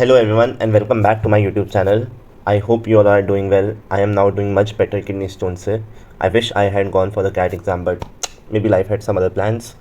Hello everyone and welcome back to my YouTube channel. I hope you all are doing well. I am now doing much better kidney stone se. I wish I had gone for the CAT exam but maybe life had some other plans.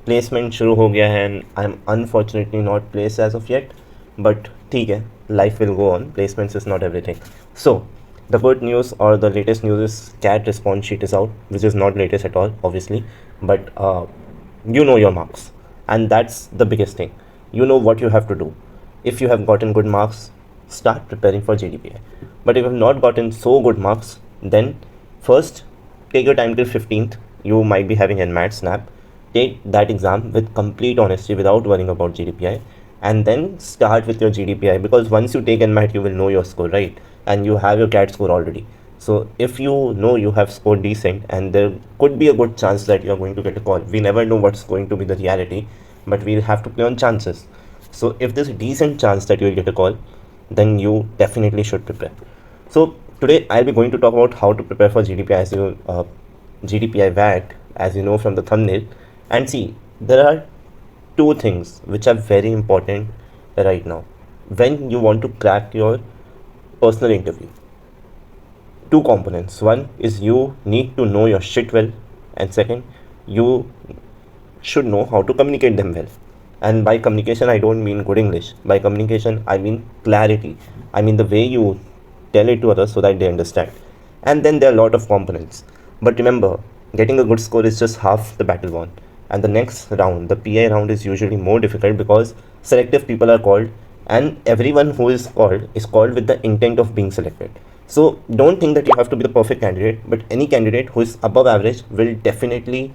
Placement शुरू हो गया है and I am unfortunately not placed as of yet. But ठीक है, life will go on. Placements is not everything. So the good news or the latest news is CAT response sheet is out, which is not latest at all obviously. But you know your marks and that's the biggest thing. You know what you have to do. If you have gotten good marks, start preparing for GDPI. But if you have not gotten so good marks, then first take your time till 15th. You might be having NMAT snap. Take that exam with complete honesty without worrying about GDPI, and then start with your GDPI, because once you take NMAT you will know your score, right? And you have your CAT score already. So if you know you have scored decent, and there could be a good chance that you are going to get a call. We never know what's going to be the reality, but we'll have to play on chances. So if there's a decent chance that you will get a call, then you definitely should prepare. So today I'll be going to talk about how to prepare for GDPI, as you GDPI VAT, as you know from the thumbnail. And see, there are two things which are very important right now when you want to crack your personal interview. Two components. One is you need to know your shit well, and second, you should know how to communicate them well. And by communication I don't mean good English. By communication I mean clarity. I mean the way you tell it to others so that they understand. And then there are a lot of components. But remember, getting a good score is just half the battle won. And the next round, the PI round, is usually more difficult because selective people are called, and everyone who is called with the intent of being selected. So don't think that you have to be the perfect candidate, but any candidate who is above average will definitely,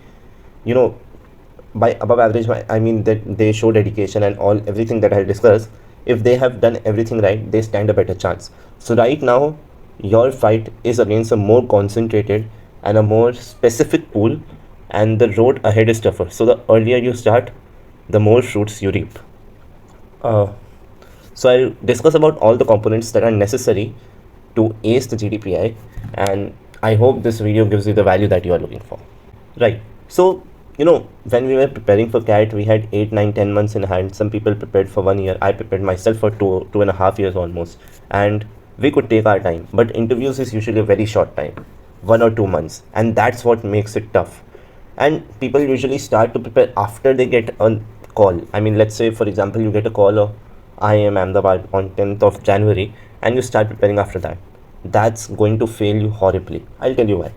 you know, by above average I mean that they show dedication and all everything that I'll discuss. If they have done everything right, they stand a better chance. So right now your fight is against a more concentrated and a more specific pool, and the road ahead is tougher. So the earlier you start, the more fruits you reap. So I'll discuss about all the components that are necessary to ace the GDPI, and I hope this video gives you the value that you are looking for. Right. So when we were preparing for CAT, we had 8, 9, 10 months in hand. Some people prepared for 1 year. I prepared myself for 2.5 years almost. And we could take our time. But interviews is usually a very short time, 1 or 2 months. And that's what makes it tough. And people usually start to prepare after they get a call. I mean, let's say, for example, you get a call of IIM Ahmedabad on 10th of January, and you start preparing after that. That's going to fail you horribly. I'll tell you why.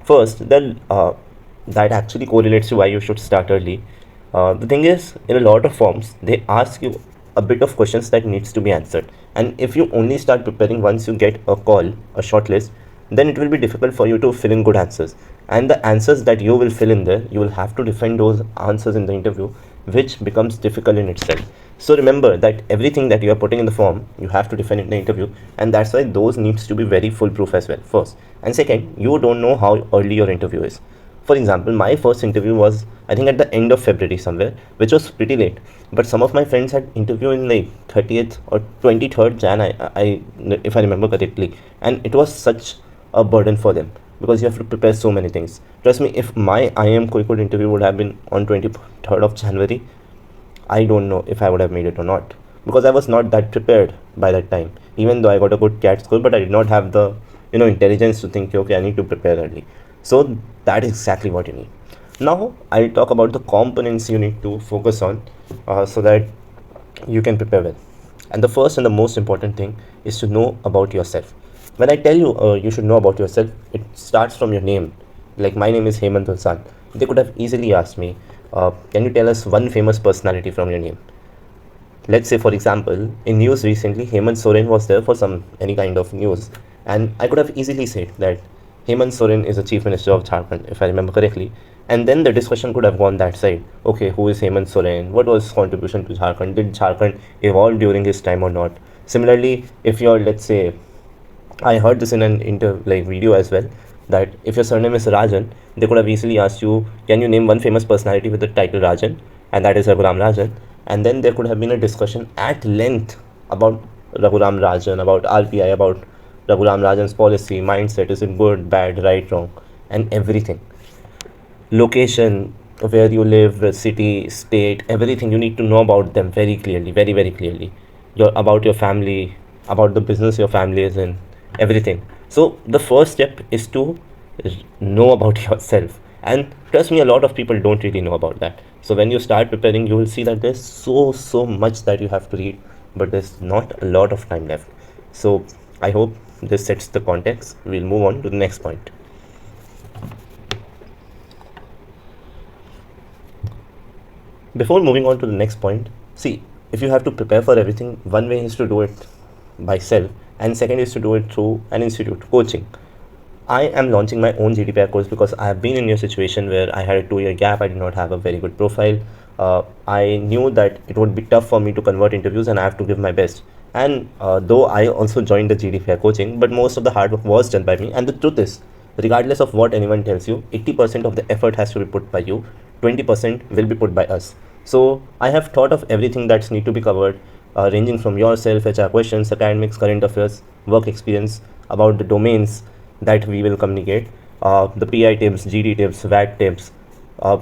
First, that actually correlates to why you should start early. The thing is, in a lot of forms, they ask you a bit of questions that needs to be answered. And if you only start preparing once you get a call, a shortlist, then it will be difficult for you to fill in good answers. And the answers that you will fill in there, you will have to defend those answers in the interview, which becomes difficult in itself. So remember that everything that you are putting in the form, you have to defend in the interview, and that's why those needs to be very foolproof as well, first. And second, you don't know how early your interview is. For example, my first interview was, I think, at the end of February somewhere, which was pretty late. But some of my friends had interview in like 30th or 23rd Jan, if I remember correctly. And it was such a burden for them because you have to prepare so many things. Trust me, if my IIM Quick interview would have been on 23rd of January, I don't know if I would have made it or not, because I was not that prepared by that time. Even though I got a good CAT score, but I did not have the intelligence to think, okay, I need to prepare early. So that is exactly what you need. Now I'll talk about the components you need to focus on so that you can prepare well. And the first and the most important thing is to know about yourself. When I tell you you should know about yourself, it starts from your name. Like, my name is Hemant Tulsan. They could have easily asked me, can you tell us one famous personality from your name? Let's say, for example, in news recently, Hemant Soren was there for any kind of news, and I could have easily said that Hemant Soren is the Chief Minister of Jharkhand, if I remember correctly. And then the discussion could have gone that side. Okay, who is Hemant Soren? What was his contribution to Jharkhand? Did Jharkhand evolve during his time or not? Similarly, if you're, let's say, I heard this in an video as well, that if your surname is Rajan, they could have easily asked you, can you name one famous personality with the title Rajan? And that is Raghuram Rajan. And then there could have been a discussion at length about Raghuram Rajan, about RPI, about Raghuram Rajan's policy, mindset, is it good, bad, right, wrong, and everything. Location, where you live, city, state, everything, you need to know about them very clearly, very, very clearly. about your family, about the business your family is in, everything. So the first step is to know about yourself. And trust me, a lot of people don't really know about that. So when you start preparing, you will see that there's so much that you have to read, but there's not a lot of time left. So I hope this sets the context. We'll move on to the next point. Before moving on to the next point, see, if you have to prepare for everything, one way is to do it by self, and second is to do it through an institute coaching. I am launching my own GDPI course because I have been in a situation where I had a 2 year gap. I did not have a very good profile. I knew that it would be tough for me to convert interviews and I have to give my best. And though I also joined the GDPI coaching, but most of the hard work was done by me. And the truth is, regardless of what anyone tells you, 80% of the effort has to be put by you, 20% will be put by us. So I have thought of everything that's need to be covered, ranging from yourself, HR questions, academics, current affairs, work experience, about the domains that we will communicate, the PI tips, GD tips, VAT tips.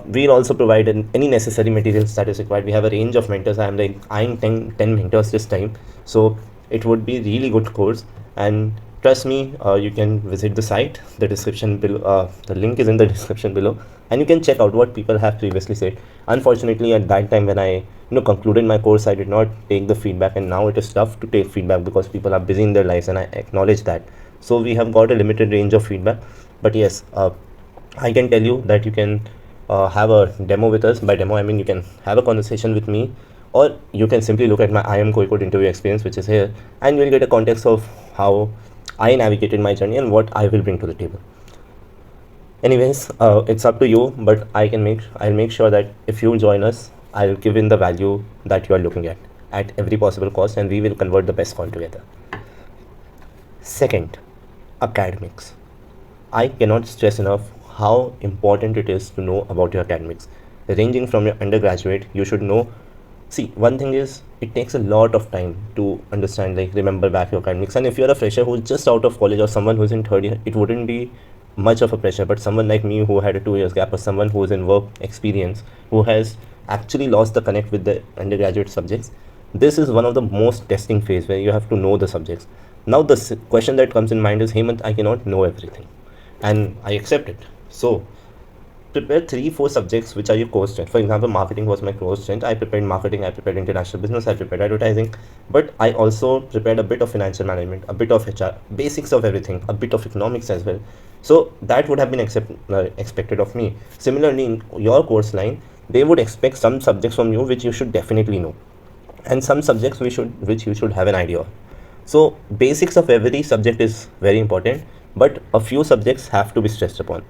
We'll also provide any necessary materials that is required. We have a range of mentors. I am like eyeing 10 mentors this time. So it would be really good course. And trust me, you can visit the site, the description below, the link is in the description below, and you can check out what people have previously said. Unfortunately, at that time when I concluded my course, I did not take the feedback, and now it is tough to take feedback because people are busy in their lives, and I acknowledge that. So we have got a limited range of feedback, but yes, I can tell you that you can have a demo with us. By demo, I mean you can have a conversation with me, or you can simply look at my IIM Code interview experience, which is here, and you'll get a context of how I navigated my journey and what I will bring to the table. Anyways, it's up to you, but I'll make sure that if you join us, I'll give in the value that you are looking at every possible cost, and we will convert the best call together. Second, academics. I cannot stress enough how important it is to know about your academics. Ranging from your undergraduate, you should know. See, one thing is, it takes a lot of time to understand, like remember back your academics. And if you're a fresher who's just out of college or someone who's in third year, it wouldn't be much of a pressure. But someone like me who had a 2 years gap, or someone who's in work experience, who has actually lost the connect with the undergraduate subjects, this is one of the most testing phase where you have to know the subjects. Now the question that comes in mind is, Hemant, I cannot know everything, and I accept it. So prepare 3-4 subjects which are your core strength. For example, marketing was my core strength. I prepared marketing, I prepared international business, I prepared advertising, but I also prepared a bit of financial management, a bit of HR, basics of everything, a bit of economics as well. So that would have been expected of me. Similarly, in your course line, they would expect some subjects from you which you should definitely know, and some subjects which you should have an idea of. So basics of every subject is very important, but a few subjects have to be stressed upon.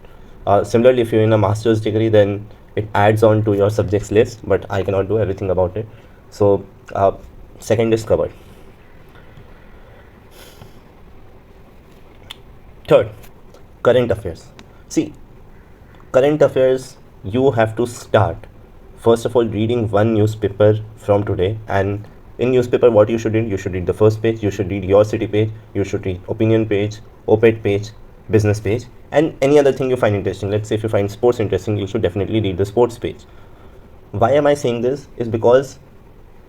Similarly, if you're in a master's degree, then it adds on to your subjects list, but I cannot do everything about it. So second is covered. Third, current affairs. See, current affairs, you have to start first of all reading one newspaper from today. And in newspaper, what you should read the first page, you should read your city page, you should read opinion page, op-ed page, business page, and any other thing you find interesting. Let's say if you find sports interesting, you should definitely read the sports page. Why am I saying this is because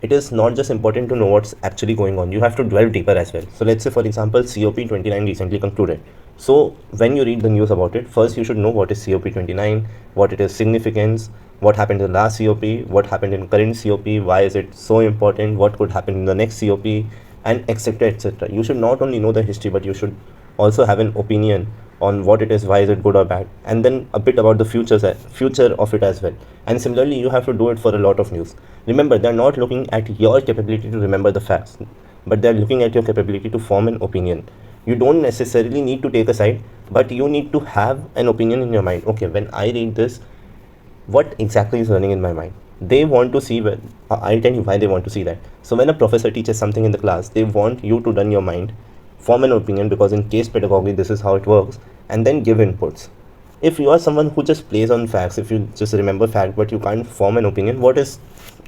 it is not just important to know what's actually going on, you have to delve deeper as well. So let's say, for example, COP29 recently concluded. So when you read the news about it, first you should know what is COP29, what it is significance, what happened in the last COP, what happened in current COP, why is it so important, what could happen in the next COP, and etc, etc. You should not only know the history, but you should also have an opinion on what it is, why is it good or bad, and then a bit about the future of it as well. And similarly, you have to do it for a lot of news. Remember, they're not looking at your capability to remember the facts, but they're looking at your capability to form an opinion. You don't necessarily need to take a side, but you need to have an opinion in your mind. Okay, when I read this, what exactly is running in my mind? They want to see, I'll tell you why they want to see that. So when a professor teaches something in the class, they want you to run your mind, form an opinion, because in case pedagogy, this is how it works, and then give inputs. If you are someone who just plays on facts, if you just remember fact but you can't form an opinion, what is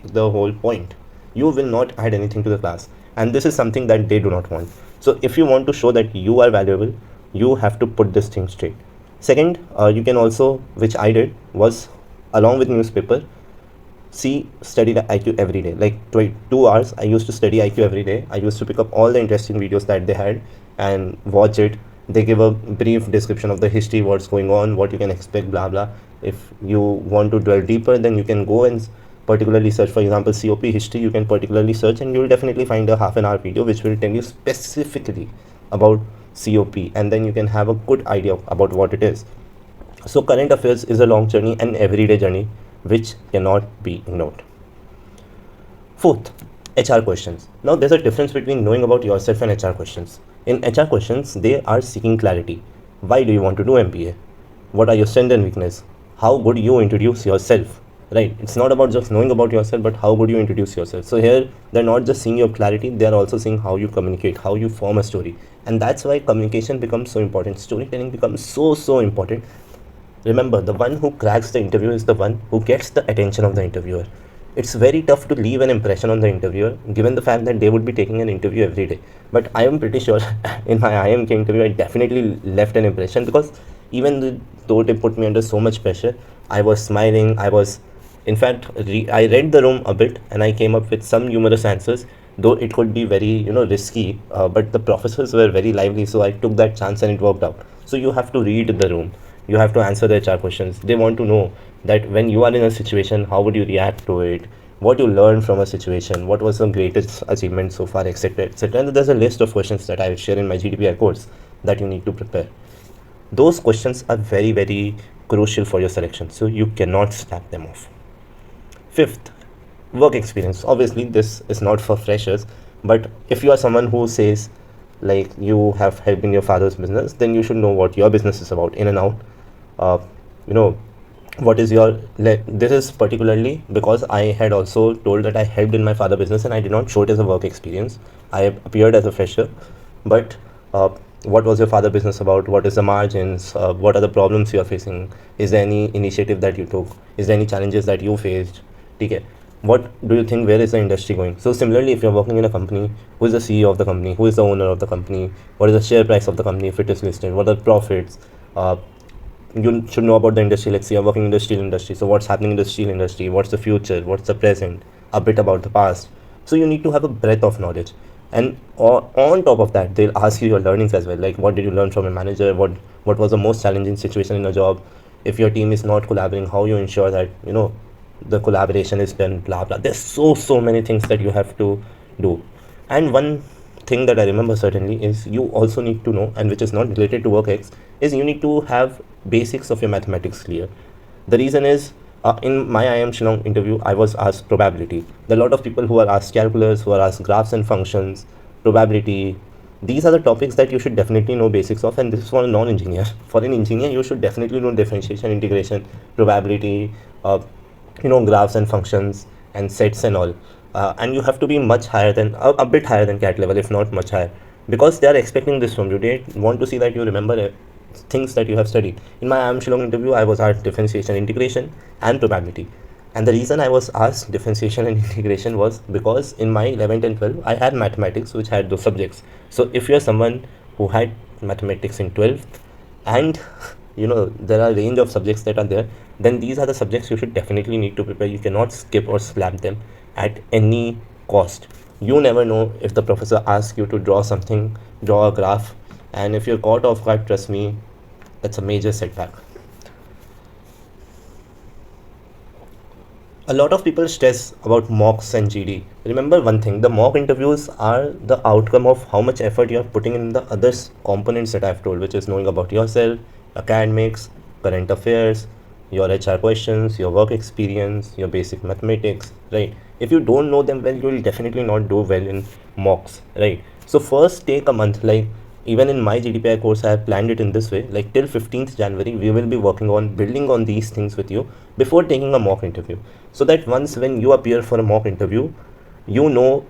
the whole point? You will not add anything to the class, and this is something that they do not want. So if you want to show that you are valuable, you have to put this thing straight. Second, you can also, which I did, was along with newspaper, study the IQ every day. Like 2 hours, I used to study IQ every day. I used to pick up all the interesting videos that they had and watch it. They give a brief description of the history, what's going on, what you can expect, blah blah. If you want to dwell deeper, then you can go and particularly search, for example, COP history. You can particularly search, and you will definitely find a half-an-hour video which will tell you specifically about COP, and then you can have a good idea about what it is. So current affairs is a long journey and everyday journey which cannot be ignored. Fourth, HR questions. Now there's a difference between knowing about yourself and HR questions. In HR questions, they are seeking clarity. Why do you want to do MBA? What are your strengths and weaknesses? How would you introduce yourself? Right? It's not about just knowing about yourself, but how would you introduce yourself? So here, they're not just seeing your clarity, they're also seeing how you communicate, how you form a story. And that's why communication becomes so important. Storytelling becomes so important. Remember, the one who cracks the interview is the one who gets the attention of the interviewer. It's very tough to leave an impression on the interviewer given the fact that they would be taking an interview every day. But I am pretty sure in my IIM interview, I definitely left an impression, because even though they put me under so much pressure, I was smiling. In fact, I read the room a bit and I came up with some humorous answers, though it could be very, risky. But the professors were very lively, so I took that chance and it worked out. So you have to read the room. You have to answer the HR questions. They want to know that when you are in a situation, how would you react to it? What you learned from a situation? What was the greatest achievement so far, etc., etc. And there's a list of questions that I will share in my GDPI course that you need to prepare. Those questions are very crucial for your selection, so you cannot snap them off. Fifth, work experience. Obviously, this is not for freshers, but if you are someone who says like you have helped in your father's business, then you should know what your business is about in and out. What is your this is particularly because I had also told that I helped in my father business and I did not show it as a work experience. I appeared as a fresher, but what was your father business about? What is the margins? What are the problems you are facing? Is there any initiative that you took? Is there any challenges that you faced? Okay, what do you think, where is the industry going? So similarly, if you're working in a company, who is the CEO of the company, who is the owner of the company, what is the share price of the company if it is listed, what are the profits? You should know about the industry. Let's say you're working in the steel industry, so what's happening in the steel industry, what's the future, what's the present, a bit about the past. So you need to have a breadth of knowledge, and on top of that, they'll ask you your learnings as well, like what did you learn from a manager, what was the most challenging situation in a job, if your team is not collaborating, how you ensure that the collaboration is done, blah blah. There's so many things that you have to do. And one thing that I remember certainly is you also need to know, and which is not related to WorkX, is you need to have basics of your mathematics clear. The reason is, in my IIM Shillong interview, I was asked probability. There are a lot of people who are asked calculus, who are asked graphs and functions, probability. These are the topics that you should definitely know basics of, and this is for a non-engineer. For an engineer, you should definitely know differentiation, integration, probability, graphs and functions and sets and all. And you have to be much higher than a bit higher than cat level, if not much higher, because they are expecting this from you. They want to see that you remember things that you have studied. In my IIM Shillong interview, I was asked differentiation, integration, and probability. And the reason I was asked differentiation and integration was because in my 11th and 12th, I had mathematics, which had those subjects. So if you're someone who had mathematics in 12th, and there are a range of subjects that are there, then these are the subjects you should definitely need to prepare. You cannot skip or slap them at any cost. You never know if the professor asks you to draw something, draw a graph, and if you're caught off guard, trust me, that's a major setback. A lot of people stress about mocks and GD. Remember one thing, the mock interviews are the outcome of how much effort you're putting in the other components that I've told, which is knowing about yourself, academics, current affairs, your HR questions, your work experience, your basic mathematics, right? If you don't know them well, you will definitely not do well in mocks, right? So first take a month. Like even in my GDPI course, I have planned it in this way, like till 15th January, we will be working on building on these things with you before taking a mock interview. So that once when you appear for a mock interview, you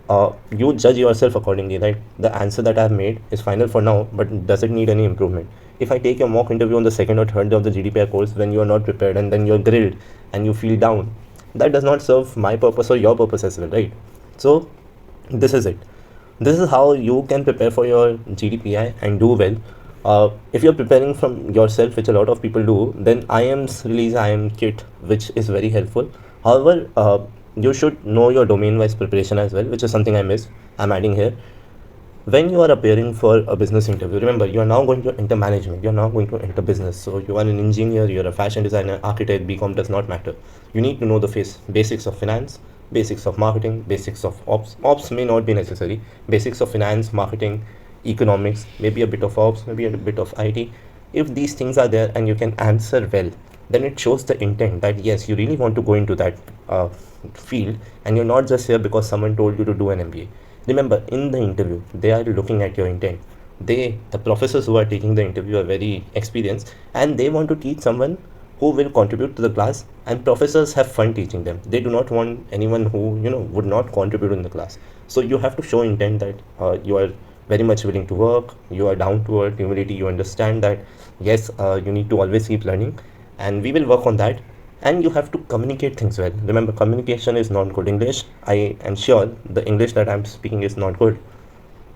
judge yourself accordingly, right? The answer that I have made is final for now, but does it need any improvement? If I take your mock interview on the second or third day of the GDPI course when you are not prepared and then you're grilled and you feel down, that does not serve my purpose or your purpose as well, right? So this is it. This is how you can prepare for your GDPI and do well. If you're preparing from yourself, which a lot of people do, then IIMs release IIM kit, which is very helpful. However, you should know your domain wise preparation as well, which is something I missed. I'm adding here. When you are appearing for a business interview, remember you are now going to enter management, you're now going to enter business. So you are an engineer, you're a fashion designer, architect, BCom, does not matter. You need to know the basics of finance, basics of marketing, basics of ops may not be necessary, basics of finance, marketing, economics, maybe a bit of ops, maybe a bit of IT. If these things are there and you can answer well, then it shows the intent that yes, you really want to go into that field, and you're not just here because someone told you to do an MBA. Remember, in the interview, they are looking at your intent. The professors who are taking the interview are very experienced, and they want to teach someone who will contribute to the class. And professors have fun teaching them. They do not want anyone who would not contribute in the class. So you have to show intent that you are very much willing to work. You are down to earth, humility. You understand that yes, you need to always keep learning, and we will work on that. And you have to communicate things well. Remember, communication is not good English. I am sure the English that I'm speaking is not good,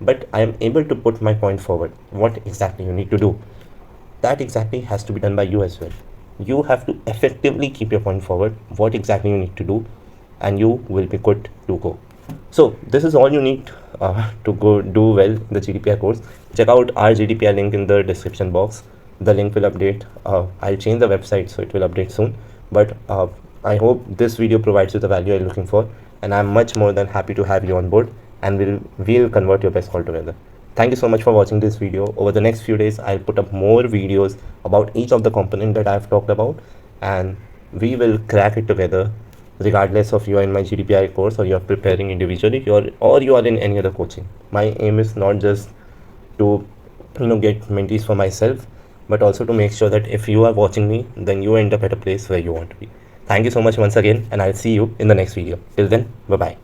but I am able to put my point forward. What exactly you need to do, that exactly has to be done by you as well. You have to effectively keep your point forward, what exactly you need to do, and you will be good to go. So this is all you need to go do well the GDPI course. Check out our GDPI link in the description box. The link will update. I'll change the website, so it will update soon. But I hope this video provides you the value you're looking for, and I'm much more than happy to have you on board, and we'll convert your best call together. Thank you so much for watching this video. Over the next few days, I'll put up more videos about each of the component that I've talked about, and we will crack it together, regardless of you are in my GDPI course or you're preparing individually, or you are in any other coaching. My aim is not just to get mentees for myself, but also to make sure that if you are watching me, then you end up at a place where you want to be. Thank you so much once again, and I'll see you in the next video. Till then, bye bye.